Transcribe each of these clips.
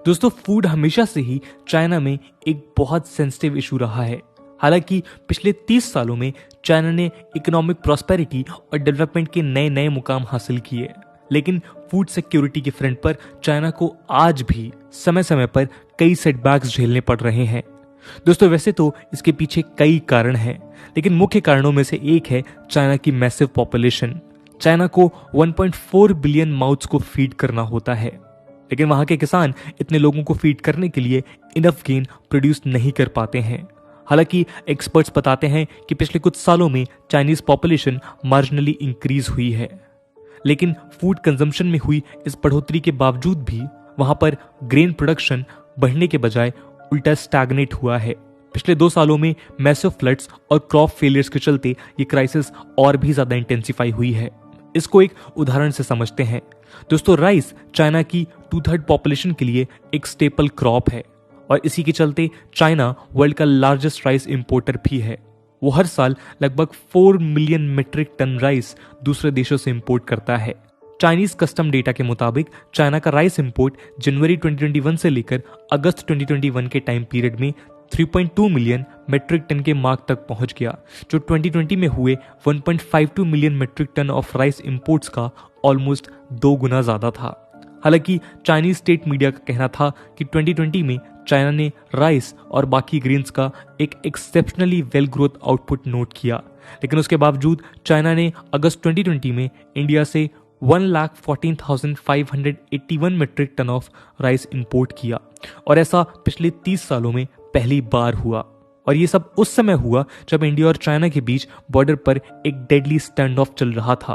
दोस्तों, फूड हमेशा से ही चाइना में एक बहुत सेंसिटिव इशू रहा है। हालांकि पिछले 30 सालों में चाइना ने इकोनॉमिक प्रॉस्पेरिटी और डेवलपमेंट के नए नए मुकाम हासिल किए, लेकिन फूड सिक्योरिटी के फ्रंट पर चाइना को आज भी समय समय पर कई सेटबैक्स झेलने पड़ रहे हैं। दोस्तों, वैसे तो इसके पीछे कई कारण हैं, लेकिन मुख्य कारणों में से एक है चाइना की मैसिव पॉपुलेशन। चाइना को 1.4 बिलियन माउथ्स को फीड करना होता है, लेकिन वहां के किसान इतने लोगों को फीड करने के लिए इनफ गेन प्रोड्यूस नहीं कर पाते हैं। हालांकि एक्सपर्ट्स बताते हैं कि पिछले कुछ सालों में चाइनीज पॉपुलेशन मार्जिनली इंक्रीज हुई है, लेकिन फूड कंजम्पशन में हुई इस बढ़ोतरी के बावजूद भी वहां पर ग्रेन प्रोडक्शन बढ़ने के बजाय उल्टा स्टैग्नेट हुआ है। पिछले 2 सालों में मैसिव फ्लड्स और क्रॉप फेलियर्स के चलते ये क्राइसिस और भी ज्यादा इंटेंसिफाई हुई है। इसको एक उदाहरण से समझते हैं। दोस्तों, राइस चाइना की 2/3 पॉपुलेशन के लिए एक स्टेपल क्रॉप है और इसी के चलते चाइना वर्ल्ड का लार्जेस्ट राइस इंपोर्टर भी है। वो हर साल लगभग 4 मिलियन मीट्रिक टन राइस दूसरे देशों से इंपोर्ट करता है। चाइनीज कस्टम डेटा के मुताबिक चाइना का राइस इंपोर्ट जनवरी 2021 से लेकर अगस्त 2021 के टाइम पीरियड में 3.2 मिलियन मेट्रिक टन के मार्क तक पहुंच गया, जो 2020 में हुए 1.52 million metric ton of rice imports का ऑलमोस्ट 2 गुना ज्यादा था। हालांकि चाइनीज स्टेट मीडिया का कहना था कि 2020 में चाइना ने राइस और बाकी ग्रेन्स का एक exceptionally well growth output note किया, लेकिन उसके बावजूद चाइना ने अगस्त 2020 में इंडिया से 1,14,581 metric ton of rice import किया, और ऐसा पिछले 30 सालों में पहली बार हुआ। और ये सब उस समय हुआ जब इंडिया और चाइना के बीच बॉर्डर पर एक डेडली स्टैंड ऑफ चल रहा था।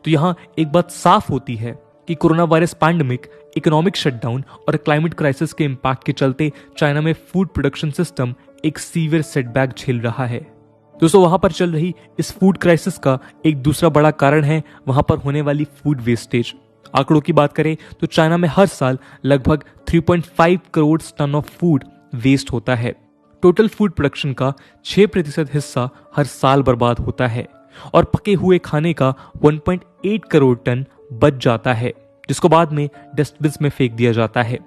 तो यहाँ एक बात साफ होती है कि corona virus pandemic, economic shutdown और क्लाइमेट क्राइसिस के इम्पैक्ट के चलते चाइना में फूड प्रोडक्शन सिस्टम एक सीवियर सेटबैक झेल रहा है। दोस्तों, वहां पर चल रही इस फूड क्राइसिस का एक दूसरा बड़ा कारण है वहां पर होने वाली फूड वेस्टेज। आंकड़ों की बात करें तो चाइना में हर साल लगभग 3.5 crore ton of food waste होता है। टोटल फूड प्रोडक्शन का 6% हिस्सा हर साल बर्बाद होता है और पके हुए खाने का 1.8 करोड़ टन बच जाता है, जिसको बाद में डस्टबिन में फेंक दिया जाता है।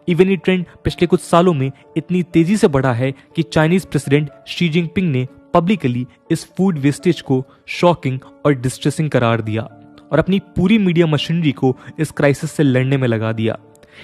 इवन ये ट्रेंड पिछले कुछ सालों में इतनी तेजी से बढ़ा है कि चाइनीज प्रेसिडेंट शी जिनपिंग ने पब्लिकली इस फूड वेस्टेज को शॉकिंग और डिस्ट्रेसिंग करार दिया और अपनी पूरी मीडिया मशीनरी को इस क्राइसिस से लड़ने में लगा दिया।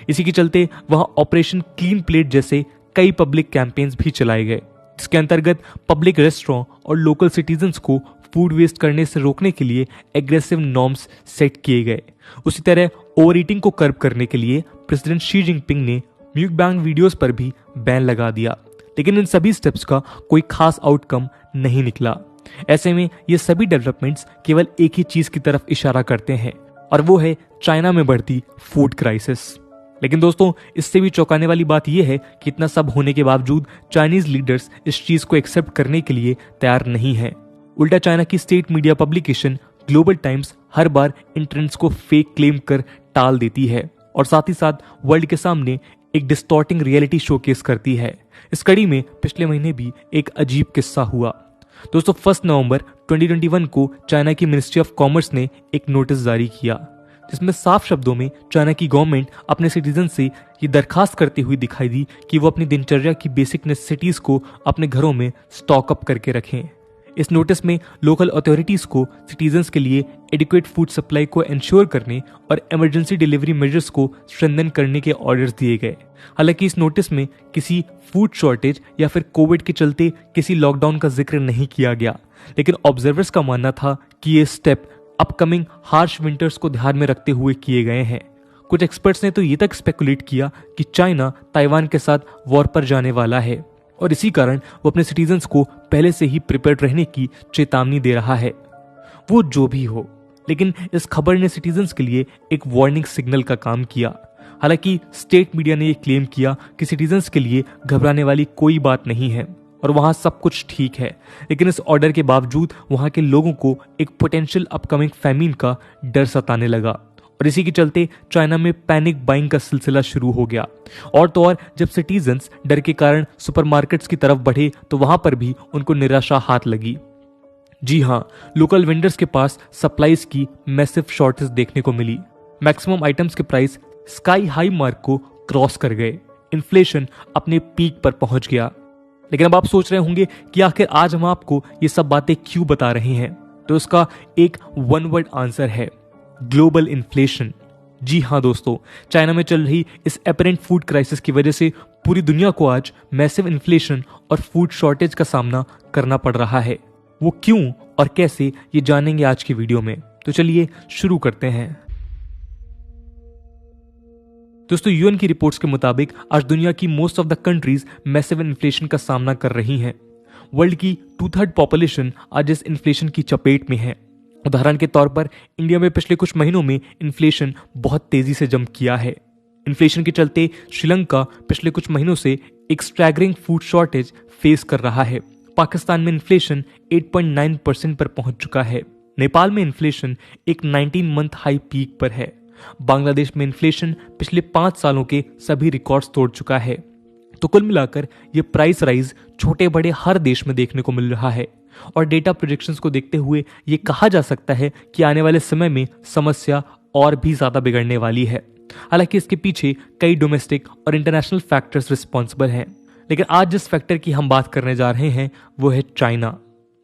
इसी के चलते वहां ऑपरेशन क्लीन प्लेट जैसे कई पब्लिक कैंपेन्स भी चलाए गए, जिसके अंतर्गत पब्लिक रेस्टोरेंट और लोकल सिटीजन्स को फूड वेस्ट करने से रोकने के लिए एग्रेसिव नॉर्म्स सेट किए गए। उसी तरह ओवर ईटिंग को कर्ब करने के लिए प्रेसिडेंट शी जिनपिंग ने म्यूकबैंग वीडियोस पर भी बैन लगा दिया, लेकिन इन सभी स्टेप्स का कोई खास आउटकम नहीं निकला। ऐसे में ये सभी डेवलपमेंट्स केवल एक ही चीज की तरफ इशारा करते हैं, और वो है चाइना में बढ़ती फूड क्राइसिस। लेकिन दोस्तों, इससे भी चौंकाने वाली बात यह है कि इतना सब होने के बावजूद चाइनीज लीडर्स इस चीज को एक्सेप्ट करने के लिए तैयार नहीं है। उल्टा चाइना की state media publication Global Times हर बार इन ट्रेंड्स को फेक क्लेम कर टाल देती है और साथ ही साथ वर्ल्ड के सामने एक डिस्टॉर्टिंग रियलिटी शोकेस करती है। इस कड़ी में पिछले महीने भी एक अजीब किस्सा हुआ। दोस्तों, 1 नवंबर 2021 को चाइना की मिनिस्ट्री ऑफ कॉमर्स ने एक नोटिस जारी किया, जिसमें साफ शब्दों में चाइना की गवर्नमेंट अपने सिटीजन से ये दरखास्त करती हुई दिखाई दी कि वो अपनी दिनचर्या की बेसिक नेसेसिटीज को अपने घरों में स्टॉक अप करके रखें। इस नोटिस में लोकल अथॉरिटीज को सिटीजन्स के लिए एडिक्वेट फूड सप्लाई को इंश्योर करने और इमरजेंसी डिलीवरी मेजर्स को स्ट्रेंथन करने के ऑर्डर्स दिए गए। हालांकि इस नोटिस में किसी फूड शॉर्टेज या फिर कोविड के चलते किसी लॉकडाउन का जिक्र नहीं किया गया, लेकिन ऑब्जर्वर्स का मानना था कि ये स्टेप अपकमिंग हार्श विंटर्स को ध्यान में रखते हुए किए गए हैं। कुछ एक्सपर्ट्स ने तो ये तक स्पेकुलेट किया कि चाइना ताइवान के साथ वॉर पर जाने वाला है और इसी कारण वो अपने सिटीजन्स को पहले से ही प्रिपेयर्ड रहने की चेतावनी दे रहा है। वो जो भी हो, लेकिन इस खबर ने सिटीजन्स के लिए एक वार्निंग सिग्नल का काम किया। हालांकि स्टेट मीडिया ने यह क्लेम किया कि सिटीजन्स के लिए घबराने वाली कोई बात नहीं है और वहां सब कुछ ठीक है, लेकिन इस ऑर्डर के बावजूद वहां के लोगों को एक पोटेंशियल अपकमिंग फैमिन का डर सताने लगा और इसी के चलते चाइना में पैनिक बाइंग का सिलसिला शुरू हो गया। और तो और जब सिटीजन्स डर के कारण सुपरमार्केट्स की तरफ बढ़े तो वहां पर भी उनको निराशा हाथ लगी। जी हाँ, लोकल वेंडर्स के पास सप्लाईज की मैसिव शॉर्टेज देखने को मिली। मैक्सिमम आइटम्स के प्राइस स्काई हाई मार्क को क्रॉस कर गए। इन्फ्लेशन अपने पीक पर पहुंच गया। लेकिन अब आप सोच रहे होंगे कि आखिर आज हम आपको ये सब बातें क्यों बता रहे हैं, तो इसका एक वन वर्ड आंसर है, ग्लोबल इन्फ्लेशन। जी हाँ दोस्तों, चाइना में चल रही इस एपरेंट फूड क्राइसिस की वजह से पूरी दुनिया को आज मैसिव इन्फ्लेशन और फूड शॉर्टेज का सामना करना पड़ रहा है। वो क्यों और कैसे, ये जानेंगे आज की वीडियो में। तो चलिए शुरू करते हैं। दोस्तों, यूएन की रिपोर्ट्स के मुताबिक आज दुनिया की most of the countries massive inflation का सामना कर रही हैं। वर्ल्ड की 2/3 पॉपुलेशन आज इस इन्फ्लेशन की चपेट में है। उदाहरण के तौर पर इंडिया में पिछले कुछ महीनों में इन्फ्लेशन बहुत तेजी से जंप किया है। इन्फ्लेशन के चलते श्रीलंका पिछले कुछ महीनों से एक स्टैगरिंग फूड शॉर्टेज फेस कर रहा है। पाकिस्तान में इन्फ्लेशन 8.9% पर पहुंच चुका है। नेपाल में इन्फ्लेशन एक 19 मंथ हाई पीक पर है। बांग्लादेश में इन्फ्लेशन पिछले 5 सालों के सभी रिकॉर्ड्स तोड़ चुका है। तो कुल मिलाकर ये प्राइस राइज छोटे बड़े हर देश में देखने को मिल रहा है और डेटा प्रोजेक्शंस को देखते हुए ये कहा जा सकता है कि आने वाले समय में समस्या और भी ज्यादा बिगड़ने वाली है। हालांकि इसके पीछे कई डोमेस्टिक और इंटरनेशनल फैक्टर्स रिस्पॉन्सिबल हैं, लेकिन आज जिस फैक्टर की हम बात करने जा रहे हैं वो है चाइना।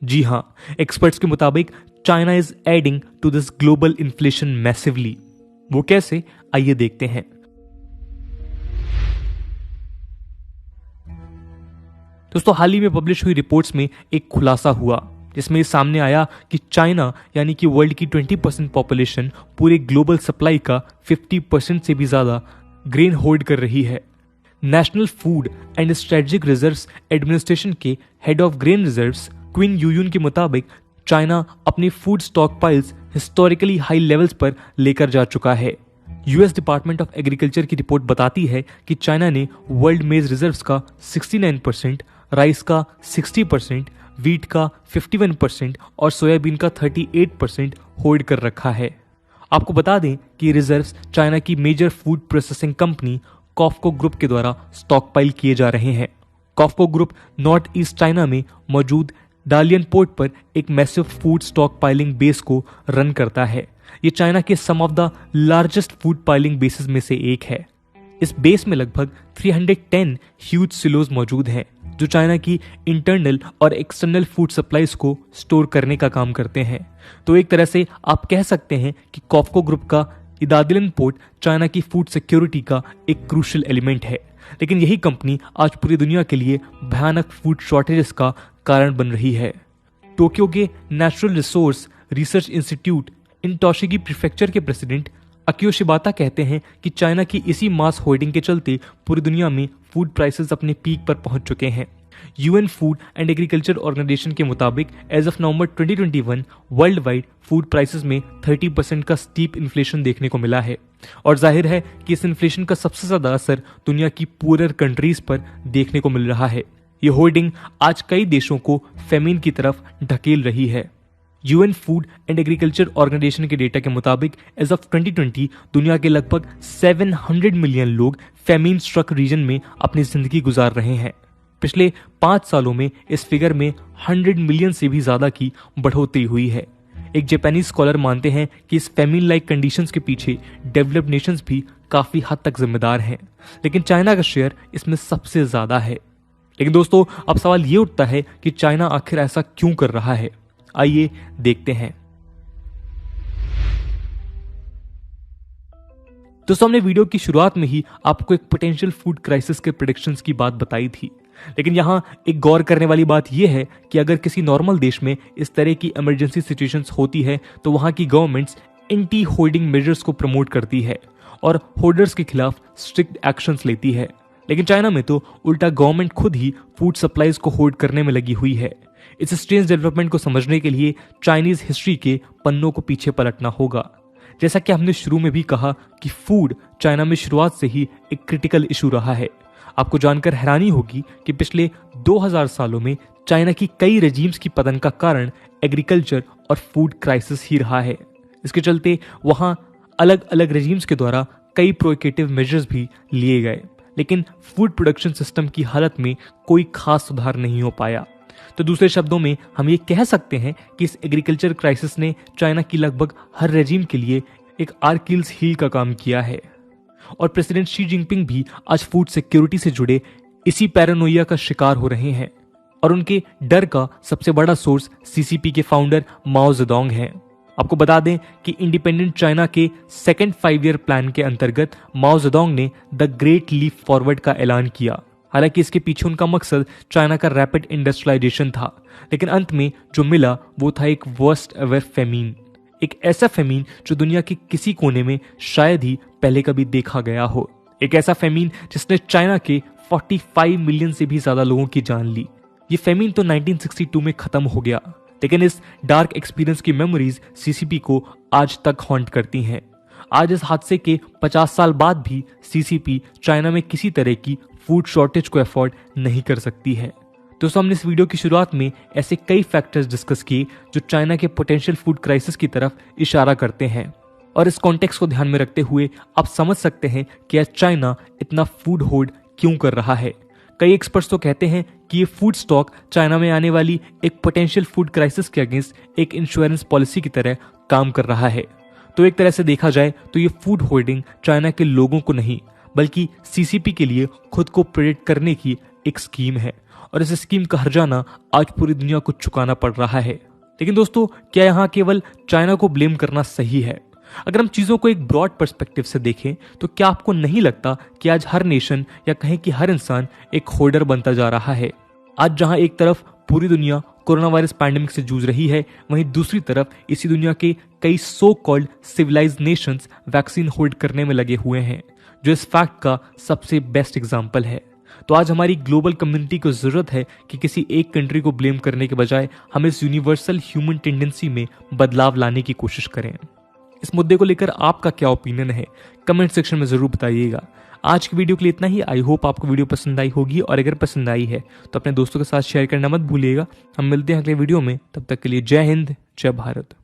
जी हाँ, एक्सपर्ट्स के मुताबिक China is adding to this global inflation massively. वो कैसे, आइए देखते हैं। दोस्तों, हाल ही में पब्लिश हुई रिपोर्ट्स में एक खुलासा हुआ जिसमें ये सामने आया कि चाइना यानी कि वर्ल्ड की 20% पॉपुलेशन पूरे ग्लोबल सप्लाई का 50% से भी ज्यादा ग्रेन होल्ड कर रही है। National Food and Strategic Reserves Administration के head of grain reserves Qin Yuyun के मुताबिक चाइना अपनी food stock piles historically high levels पर लेकर जा चुका है। यूएस डिपार्टमेंट ऑफ एग्रीकल्चर की रिपोर्ट बताती है कि चाइना ने वर्ल्ड मेज रिजर्व्स का 69%, राइस का 60%, वीट का 51% और सोयाबीन का 38% होल्ड कर रखा है। आपको बता दें कि रिजर्व्स चाइना की मेजर फूड प्रोसेसिंग कंपनी कॉफको ग्रुप के द्वारा स्टॉकपाइल किए जा रहे हैं। कॉफको ग्रुप नॉर्थ ईस्ट चाइना में मौजूद डालियन पोर्ट पर एक massive food stock piling base को रन करता है। ये चाइना के some of the largest food piling bases में से एक है। इस बेस में लगभग 310 ह्यूज सिलोज मौजूद हैं जो चाइना की इंटरनल और एक्सटर्नल फूड सप्लाईज को स्टोर करने का काम करते हैं। तो एक तरह से आप कह सकते हैं कि कॉफको ग्रुप का इदादिलन पोर्ट चाइना की फूड सिक्योरिटी का एक क्रूशियल एलिमेंट है। लेकिन यही कंपनी आज पूरी दुनिया के लिए भयानक फूड शॉर्टेजेस का कारण बन रही है। टोक्यो के Natural Resource Research Institute in Tochigi prefecture के प्रेसिडेंट अकियो शिबाता कहते हैं कि चाइना की इसी मास होर्डिंग के चलते पूरी दुनिया में फूड प्राइसेस अपने पीक पर पहुंच चुके हैं। UN food and agriculture organisation के मुताबिक as of November 2021 world wide food prices में 30% का स्टीप इन्फ्लेशन देखने को मिला है और जाहिर है कि इस इन्फ्लेशन का सबसे ज्यादा असर दुनिया की पुअरर कंट्रीज पर देखने को मिल रहा है। ये होर्डिंग आज कई देशों को फेमिन की तरफ ढकेल रही है। UN food and agriculture organisation के डेटा के मुताबिक एज ऑफ 2020 दुनिया के लगभग 700 मिलियन लोग फेमिन स्ट्रक रीजन में अपनी जिंदगी गुजार रहे हैं। पिछले 5 सालों में इस फिगर में 100 मिलियन से भी ज्यादा की बढ़ोतरी हुई है। एक जापानी स्कॉलर मानते हैं कि इस फेमिन लाइक कंडीशंस के पीछे डेवलप्ड नेशंस भी काफी हद तक जिम्मेदार हैं, लेकिन चाइना का शेयर इसमें सबसे ज्यादा है। लेकिन दोस्तों, अब सवाल ये उठता है कि चाइना आखिर ऐसा क्यों कर रहा है। आइए देखते हैं। दोस्तों, हमने वीडियो की शुरुआत में ही आपको एक पोटेंशियल फूड क्राइसिस के प्रेडिक्शंस की बात बताई थी, लेकिन यहां एक गौर करने वाली बात यह है कि अगर किसी नॉर्मल देश में इस तरह की इमरजेंसी सिचुएशंस होती है तो वहां की गवर्नमेंट्स एंटी होर्डिंग मेजर्स को प्रमोट करती है और होर्डर्स के खिलाफ स्ट्रिक्ट एक्शंस लेती है। लेकिन चाइना में तो उल्टा गवर्नमेंट खुद ही फूड सप्लाईज को होल्ड करने में लगी हुई है। इस स्ट्रेंज डेवलपमेंट को समझने के लिए चाइनीज हिस्ट्री के पन्नों को पीछे पलटना होगा। जैसा कि हमने शुरू में भी कहा कि फूड चाइना में शुरुआत से ही एक क्रिटिकल इशू रहा है। आपको जानकर हैरानी होगी कि पिछले 2000 सालों में चाइना की कई रेजीम्स की पतन का कारण एग्रीकल्चर और फूड क्राइसिस ही रहा है। इसके चलते वहां अलग अलग रेजीम्स के द्वारा कई प्रोहिबिटिव मेजर्स भी लिए गए, लेकिन फूड प्रोडक्शन सिस्टम की हालत में कोई खास सुधार नहीं हो पाया। तो दूसरे शब्दों में हम ये कह सकते हैं कि इस एग्रीकल्चर क्राइसिस ने चाइना की लगभग हर रेजीम के लिए एक आर्किल्स हील का काम किया है। और प्रेसिडेंट शी जिनपिंग भी आज फूड सिक्योरिटी से जुड़े इसी पैरानोइया का शिकार हो रहे हैं और उनके डर का सबसे बड़ा सोर्स सीसीपी के फाउंडर माओ जेडोंग हैं। आपको बता दें कि इंडिपेंडेंट चाइना के सेकेंड 5 ईयर प्लान के अंतर्गत माओ जेडोंग ने द ग्रेट लीप फॉरवर्ड का ऐलान किया। हालांकि इसके पीछे उनका मकसद चाइना का रैपिड इंडस्ट्रियलाइजेशन था, लेकिन अंत में जो मिला वो था एक वर्स्ट एवर फेमीन, एक ऐसा फेमीन जो दुनिया के किसी कोने में शायद ही पहले कभी देखा गया हो। एक ऐसा फेमीन जिसने चाइना के 45 मिलियन से भी ज्यादा लोगों की जान ली। ये फेमीन तो 1962 में खत्म हो गया, लेकिन इस डार्क एक्सपीरियंस की मेमोरीज सीसीपी को आज तक हॉन्ट करती हैं। आज इस हादसे के 50 साल बाद भी सीसीपी चाइना में किसी तरह की फूड शॉर्टेज को अफोर्ड नहीं कर सकती है। दोस्तों, हमने इस वीडियो की शुरुआत में ऐसे कई फैक्टर्स डिस्कस किए जो चाइना के पोटेंशियल फूड क्राइसिस की तरफ इशारा करते हैं, और इस कॉन्टेक्स्ट को ध्यान में रखते हुए आप समझ सकते हैं कि आज चाइना इतना फूड होर्ड क्यों कर रहा है। कई एक्सपर्ट्स तो कहते हैं कि ये फूड स्टॉक चाइना में आने वाली एक पोटेंशियल फूड क्राइसिस के अगेंस्ट एक इंश्योरेंस पॉलिसी की तरह काम कर रहा है। तो एक तरह से देखा जाए तो ये फूड होर्डिंग चाइना के लोगों को नहीं बल्कि सीसीपी के लिए खुद को प्रेडिक्ट करने की एक स्कीम है, और इस स्कीम का हर्जाना आज पूरी दुनिया को चुकाना पड़ रहा है। लेकिन दोस्तों, क्या यहाँ केवल चाइना को ब्लेम करना सही है? अगर हम चीजों को एक ब्रॉड पर्सपेक्टिव से देखें तो क्या आपको नहीं लगता कि आज हर नेशन या कहें कि हर इंसान एक होर्डर बनता जा रहा है? आज जहां एक तरफ पूरी दुनिया कोरोना वायरस पैंडेमिक से जूझ रही है, वहीं दूसरी तरफ इसी दुनिया के कई so called civilised nations vaccine hold करने में लगे हुए हैं, जो इस फैक्ट का सबसे बेस्ट एग्जाम्पल है। तो आज हमारी ग्लोबल कम्युनिटी को जरूरत है कि किसी एक कंट्री को ब्लेम करने के बजाय हम इस यूनिवर्सल ह्यूमन टेंडेंसी में बदलाव लाने की कोशिश करें। इस मुद्दे को लेकर आपका क्या ओपिनियन है, कमेंट सेक्शन में जरूर बताइएगा। आज की वीडियो के लिए इतना ही। आई होप आपको वीडियो पसंद आई होगी, और अगर पसंद आई है तो अपने दोस्तों के साथ शेयर करना मत भूलिएगा। हम मिलते हैं अगले वीडियो में, तब तक के लिए जय हिंद, जय भारत।